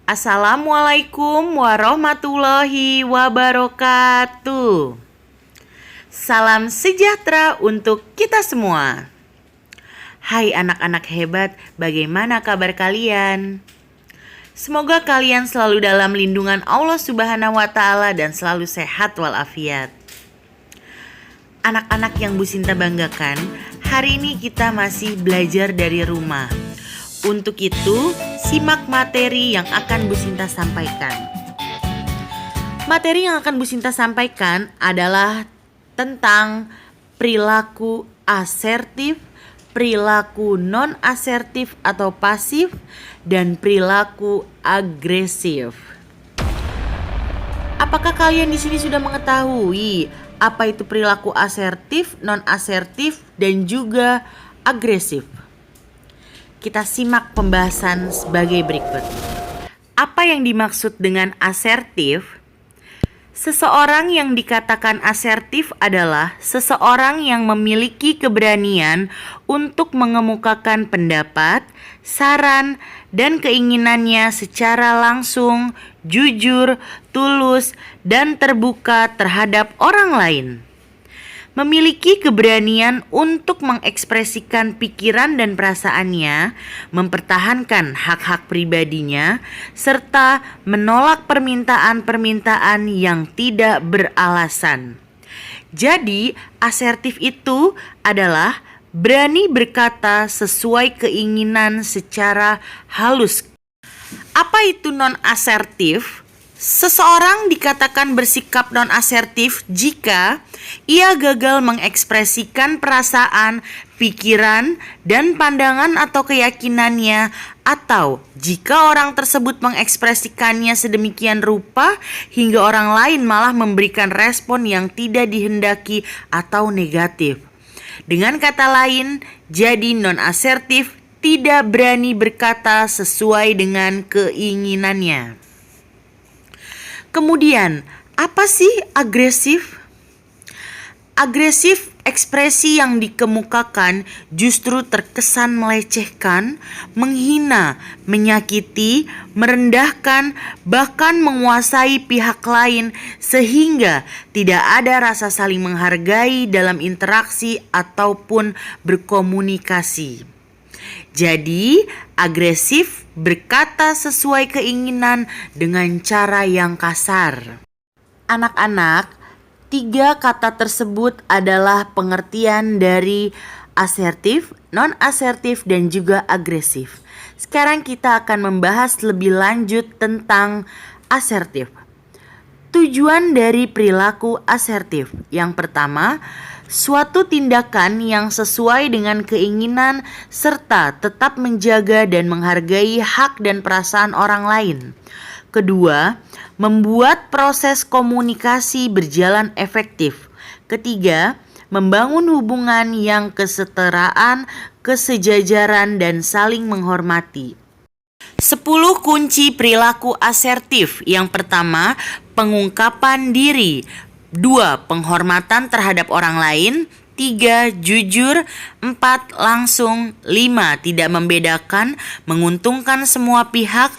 Assalamualaikum warahmatullahi wabarakatuh. Salam sejahtera untuk kita semua. Hai anak-anak hebat, bagaimana kabar kalian? Semoga kalian selalu dalam lindungan Allah Subhanahu wa Ta'ala dan selalu sehat walafiat. Anak-anak yang Bu Sinta banggakan, hari ini kita masih belajar dari rumah. Untuk itu, simak materi yang akan Bu Sinta sampaikan. Materi yang akan Bu Sinta sampaikan adalah tentang perilaku asertif, perilaku non-asertif atau pasif, dan perilaku agresif. Apakah kalian di sini sudah mengetahui apa itu perilaku asertif, non-asertif, dan juga agresif? Kita simak pembahasan sebagai berikut. Apa yang dimaksud dengan asertif? Seseorang yang dikatakan asertif adalah seseorang yang memiliki keberanian untuk mengemukakan pendapat, saran, dan keinginannya secara langsung, jujur, tulus, dan terbuka terhadap orang lain. Memiliki keberanian untuk mengekspresikan pikiran dan perasaannya, mempertahankan hak-hak pribadinya, serta menolak permintaan-permintaan yang tidak beralasan. Jadi, asertif itu adalah berani berkata sesuai keinginan secara halus. Apa itu non-asertif? Seseorang dikatakan bersikap non-asertif jika ia gagal mengekspresikan perasaan, pikiran, dan pandangan atau keyakinannya, atau jika orang tersebut mengekspresikannya sedemikian rupa hingga orang lain malah memberikan respon yang tidak dihendaki atau negatif. Dengan kata lain, jadi non-asertif tidak berani berkata sesuai dengan keinginannya. Kemudian, apa sih agresif? Agresif ekspresi yang dikemukakan justru terkesan melecehkan, menghina, menyakiti, merendahkan, bahkan menguasai pihak lain sehingga tidak ada rasa saling menghargai dalam interaksi ataupun berkomunikasi. Jadi, agresif berkata sesuai keinginan dengan cara yang kasar. Anak-anak, 3 kata tersebut adalah pengertian dari asertif, non-asertif, dan juga agresif. Sekarang kita akan membahas lebih lanjut tentang asertif. Tujuan dari perilaku asertif. Yang pertama, suatu tindakan yang sesuai dengan keinginan serta tetap menjaga dan menghargai hak dan perasaan orang lain. Kedua, membuat proses komunikasi berjalan efektif. Ketiga, membangun hubungan yang kesetaraan, kesejajaran, dan saling menghormati. 10 kunci perilaku asertif. Yang pertama, pengungkapan diri. 2. Penghormatan terhadap orang lain. 3. Jujur. 4. Langsung. 5. Tidak membedakan, menguntungkan semua pihak.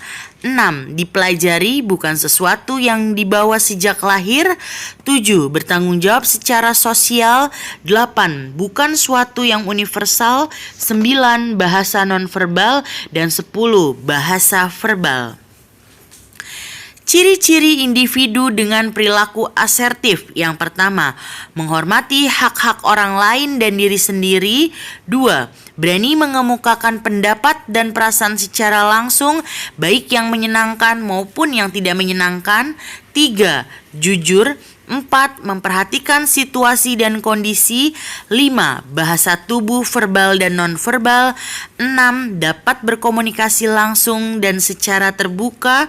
6. Dipelajari, bukan sesuatu yang dibawa sejak lahir. 7. Bertanggung jawab secara sosial. 8. Bukan suatu yang universal. 9. Bahasa nonverbal. Dan 10. Bahasa verbal. Ciri-ciri individu dengan perilaku asertif. Yang pertama, menghormati hak-hak orang lain dan diri sendiri. 2. Berani mengemukakan pendapat dan perasaan secara langsung, baik yang menyenangkan maupun yang tidak menyenangkan. 3. Jujur. 4. Memperhatikan situasi dan kondisi. 5. Bahasa tubuh verbal dan nonverbal. 6. Dapat berkomunikasi langsung dan secara terbuka.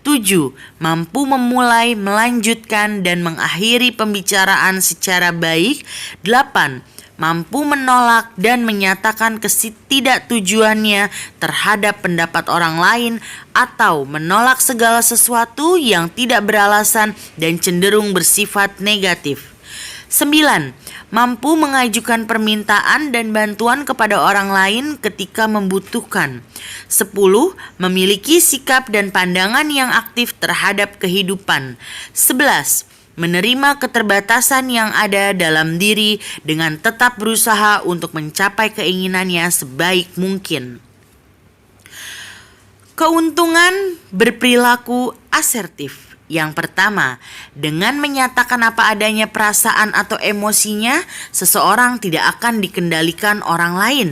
7. Mampu memulai, melanjutkan, dan mengakhiri pembicaraan secara baik. 8. Mampu menolak dan menyatakan ketidaktujuannya terhadap pendapat orang lain atau menolak segala sesuatu yang tidak beralasan dan cenderung bersifat negatif. 9. Mampu mengajukan permintaan dan bantuan kepada orang lain ketika membutuhkan. 10. Memiliki sikap dan pandangan yang aktif terhadap kehidupan. 11. Menerima keterbatasan yang ada dalam diri dengan tetap berusaha untuk mencapai keinginannya sebaik mungkin. Keuntungan berperilaku asertif. Yang pertama, dengan menyatakan apa adanya perasaan atau emosinya, seseorang tidak akan dikendalikan orang lain.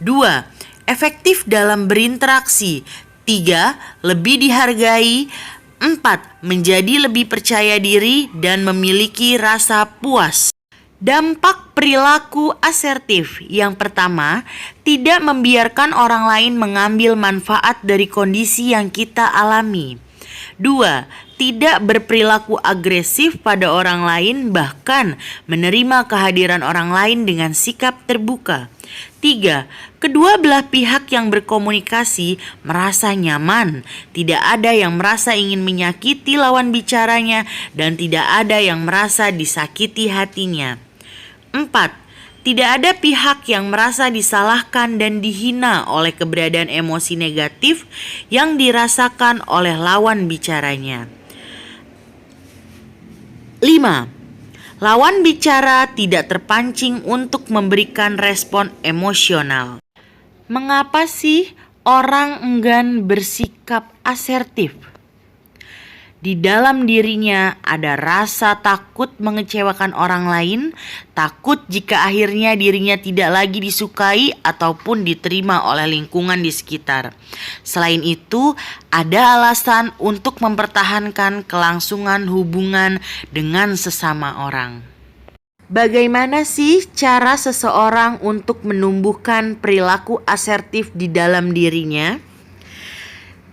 2. Efektif dalam berinteraksi. 3. Lebih dihargai. 4. Menjadi lebih percaya diri dan memiliki rasa puas. Dampak perilaku asertif. Yang pertama, tidak membiarkan orang lain mengambil manfaat dari kondisi yang kita alami. 2. Tidak berperilaku agresif pada orang lain, bahkan menerima kehadiran orang lain dengan sikap terbuka. 3. Kedua belah pihak yang berkomunikasi merasa nyaman. Tidak ada yang merasa ingin menyakiti lawan bicaranya dan tidak ada yang merasa disakiti hatinya. 4. Tidak ada pihak yang merasa disalahkan dan dihina oleh keberadaan emosi negatif yang dirasakan oleh lawan bicaranya. 5. Lawan bicara tidak terpancing untuk memberikan respon emosional. Mengapa sih orang enggan bersikap asertif? Di dalam dirinya ada rasa takut mengecewakan orang lain, takut jika akhirnya dirinya tidak lagi disukai ataupun diterima oleh lingkungan di sekitar. Selain itu, ada alasan untuk mempertahankan kelangsungan hubungan dengan sesama orang. Bagaimana sih cara seseorang untuk menumbuhkan perilaku asertif di dalam dirinya?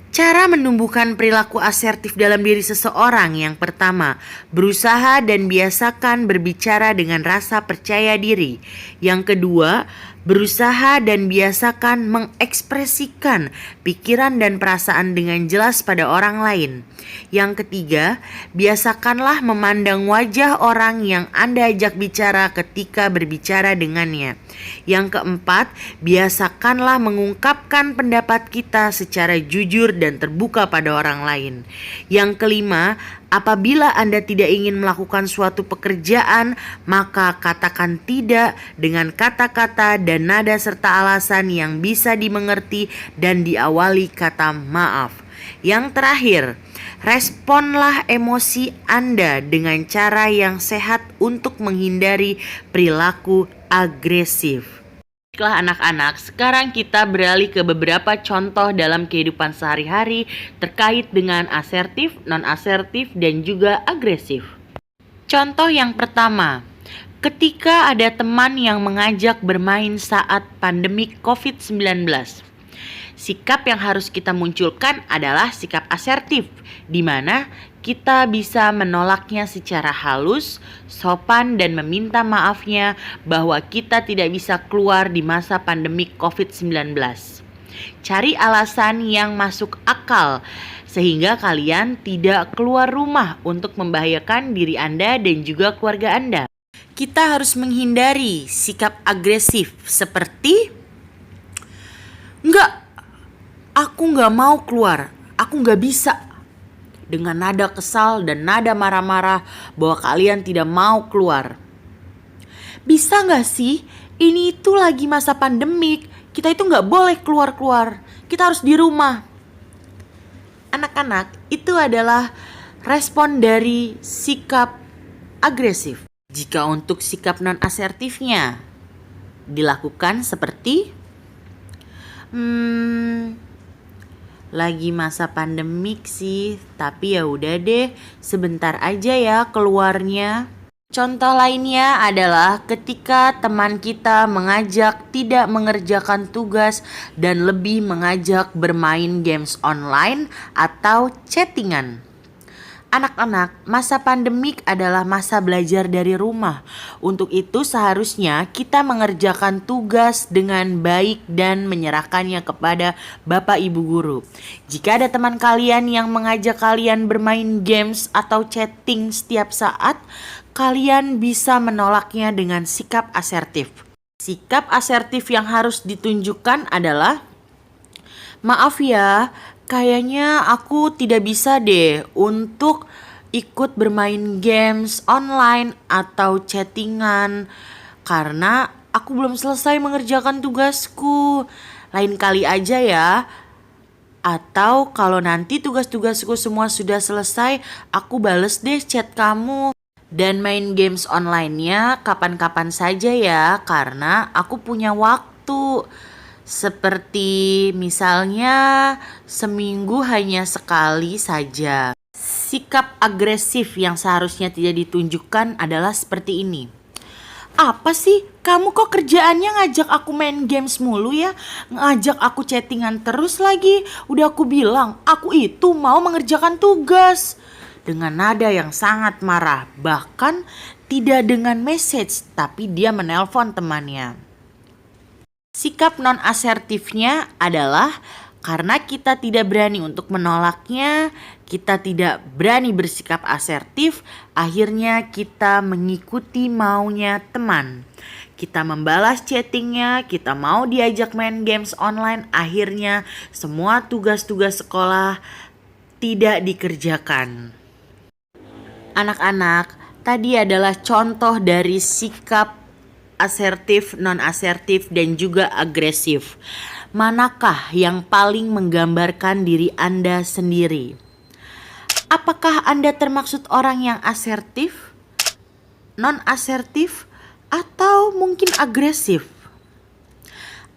Cara menumbuhkan perilaku asertif dalam diri seseorang. Yang pertama, berusaha dan biasakan berbicara dengan rasa percaya diri. Yang kedua, berusaha dan biasakan mengekspresikan pikiran dan perasaan dengan jelas pada orang lain. Yang ketiga, biasakanlah memandang wajah orang yang Anda ajak bicara ketika berbicara dengannya. Yang keempat, biasakanlah mengungkapkan pendapat kita secara jujur dan terbuka pada orang lain. Yang kelima, apabila Anda tidak ingin melakukan suatu pekerjaan, maka katakan tidak dengan kata-kata dan nada serta alasan yang bisa dimengerti dan diawali kata maaf. Yang terakhir, responlah emosi Anda dengan cara yang sehat untuk menghindari perilaku agresif. Baiklah anak-anak, sekarang kita beralih ke beberapa contoh dalam kehidupan sehari-hari terkait dengan asertif, non-asertif, dan juga agresif. Contoh yang pertama, ketika ada teman yang mengajak bermain saat pandemi COVID-19. Sikap yang harus kita munculkan adalah sikap asertif, di mana kita bisa menolaknya secara halus, sopan, dan meminta maafnya bahwa kita tidak bisa keluar di masa pandemi COVID-19. Cari alasan yang masuk akal, sehingga kalian tidak keluar rumah untuk membahayakan diri Anda dan juga keluarga Anda. Kita harus menghindari sikap agresif seperti, "Enggak, aku gak mau keluar, aku gak bisa." Dengan nada kesal dan nada marah-marah bahwa kalian tidak mau keluar. "Bisa gak sih? Ini itu lagi masa pandemik, kita itu gak boleh keluar-keluar, kita harus di rumah." Anak-anak, itu adalah respon dari sikap agresif. Jika untuk sikap non-asertifnya dilakukan seperti, lagi masa pandemik sih, tapi ya udah deh, sebentar aja ya keluarnya. Contoh lainnya adalah ketika teman kita mengajak tidak mengerjakan tugas dan lebih mengajak bermain games online atau chattingan. Anak-anak, masa pandemik adalah masa belajar dari rumah. Untuk itu seharusnya kita mengerjakan tugas dengan baik dan menyerahkannya kepada Bapak Ibu guru. Jika ada teman kalian yang mengajak kalian bermain games atau chatting setiap saat, kalian bisa menolaknya dengan sikap asertif. Sikap asertif yang harus ditunjukkan adalah, "Maaf ya, kayaknya aku tidak bisa deh untuk ikut bermain games online atau chattingan karena aku belum selesai mengerjakan tugasku. Lain kali aja ya. Atau kalau nanti tugas-tugasku semua sudah selesai, aku bales deh chat kamu. Dan main games online-nya kapan-kapan saja ya, karena aku punya waktu. Seperti misalnya seminggu hanya sekali saja." Sikap agresif yang seharusnya tidak ditunjukkan adalah seperti ini. "Apa sih? Kamu kok kerjaannya ngajak aku main games mulu ya? Ngajak aku chattingan terus lagi. Udah aku bilang, aku itu mau mengerjakan tugas." Dengan nada yang sangat marah, bahkan tidak dengan message, tapi dia menelpon temannya. Sikap non-asertifnya adalah karena kita tidak berani untuk menolaknya, kita tidak berani bersikap asertif, akhirnya kita mengikuti maunya teman. Kita membalas chattingnya, kita mau diajak main games online, akhirnya semua tugas-tugas sekolah tidak dikerjakan. Anak-anak, tadi adalah contoh dari sikap asertif, non-asertif, dan juga agresif. Manakah yang paling menggambarkan diri Anda sendiri? Apakah Anda termaksud orang yang asertif, non-asertif, atau mungkin agresif?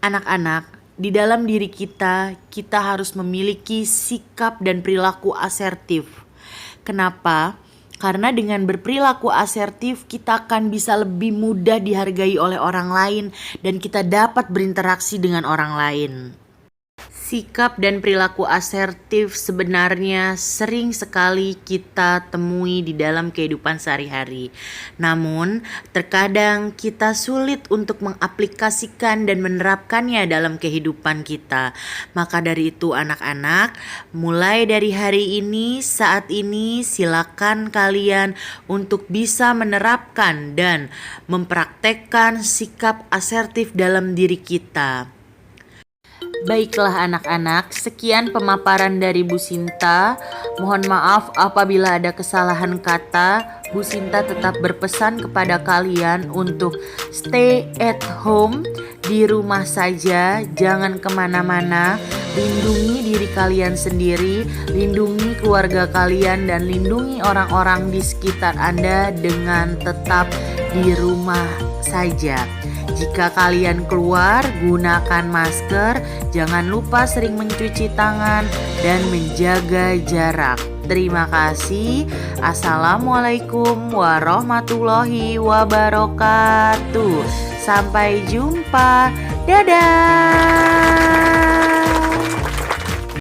Anak-anak, di dalam diri kita harus memiliki sikap dan perilaku asertif. Kenapa? Karena dengan berperilaku asertif kita akan bisa lebih mudah dihargai oleh orang lain dan kita dapat berinteraksi dengan orang lain. Sikap dan perilaku asertif sebenarnya sering sekali kita temui di dalam kehidupan sehari-hari. Namun, terkadang kita sulit untuk mengaplikasikan dan menerapkannya dalam kehidupan kita. Maka dari itu anak-anak, mulai dari hari ini, saat ini silakan kalian untuk bisa menerapkan dan mempraktekkan sikap asertif dalam diri kita. Baiklah anak-anak, sekian pemaparan dari Bu Sinta. Mohon maaf apabila ada kesalahan kata. Bu Sinta tetap berpesan kepada kalian untuk stay at home, di rumah saja, jangan kemana-mana. Lindungi diri kalian sendiri, lindungi keluarga kalian, dan lindungi orang-orang di sekitar Anda dengan tetap di rumah saja. Jika kalian keluar, gunakan masker, jangan lupa sering mencuci tangan dan menjaga jarak. Terima kasih. Assalamualaikum warahmatullahi wabarakatuh. Sampai jumpa. Dadah.